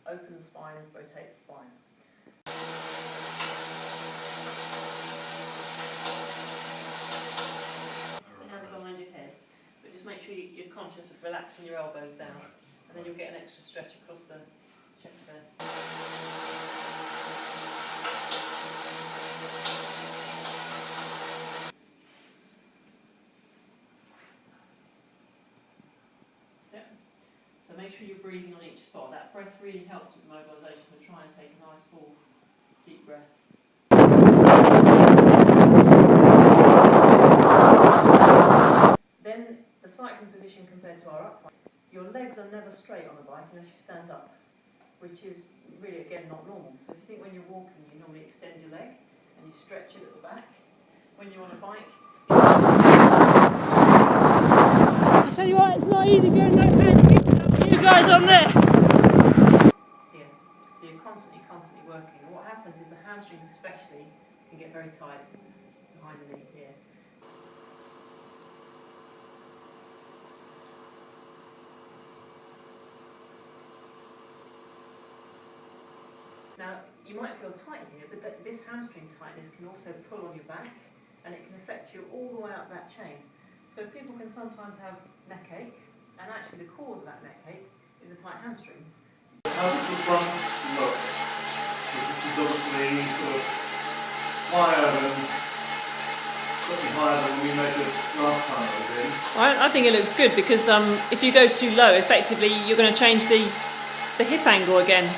Open the spine, rotate the spine. Hands behind your head, but just make sure you're conscious of relaxing your elbows down, and then you'll get an extra stretch across the chest there. So make sure you're breathing on each spot. That breath really helps with mobilisation, so try and take a nice full deep breath. Then the cycling position compared to our upright. Your legs are never straight on the bike unless you stand up, which is really, again, not normal. So if you think when you're walking, you normally extend your leg and you stretch it at the back. When you're on a bike, I tell you what, it's not easy going that bad. You guys on there. Here. So you're constantly working. And what happens is the hamstrings especially can get very tight behind the knee here. Now, you might feel tight here, but this hamstring tightness can also pull on your back, and it can affect you all the way up that chain. So people can sometimes have neck ache, and actually the cause of that neck ache is a tight hamstring. How does the front look? Because this is obviously sort of certainly higher than we measured last time I was in. I think it looks good because if you go too low, effectively you're going to change the hip angle again.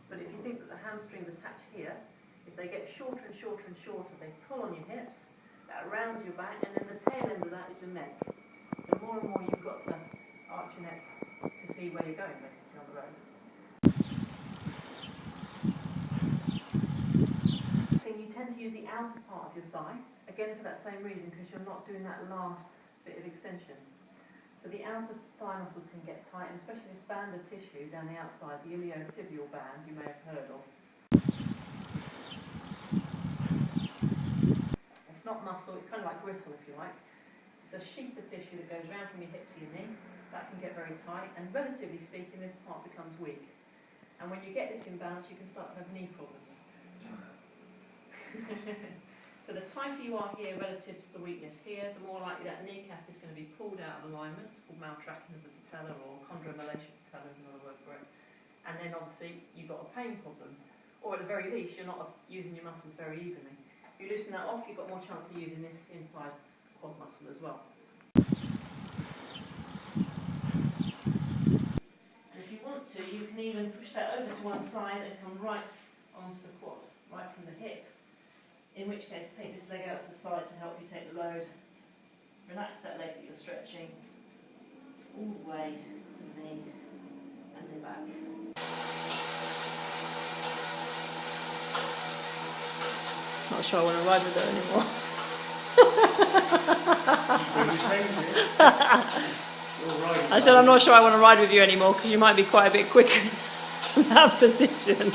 But if you think that the hamstrings attach here, if they get shorter and shorter and shorter, they pull on your hips, that rounds your back, and then the tail end of that is your neck. So more and more you've got to arch your neck to see where you're going, basically, on the road. So you tend to use the outer part of your thigh, again for that same reason, because you're not doing that last bit of extension. So the outer thigh muscles can get tight, and especially this band of tissue down the outside, the iliotibial band you may have heard of. It's not muscle, it's kind of like gristle if you like. It's a sheath of tissue that goes round from your hip to your knee. That can get very tight, and relatively speaking, this part becomes weak. And when you get this imbalance, you can start to have knee problems. So the tighter you are here relative to the weakness here, the more likely that kneecap is going to be pulled out of alignment. It's called maltracking of the patella, or chondromalacia patella is another word for it. And then obviously you've got a pain problem, or at the very least you're not using your muscles very evenly. If you loosen that off, you've got more chance of using this inside quad muscle as well. And if you want to, you can even push that over to one side and come right onto the quad, right from the hip. In which case, take this leg out to the side to help you take the load. Relax that leg that you're stretching all the way to the knee and then back. Not sure I want to ride with her anymore. I said I'm not sure I want to ride with you anymore because you might be quite a bit quicker in that position.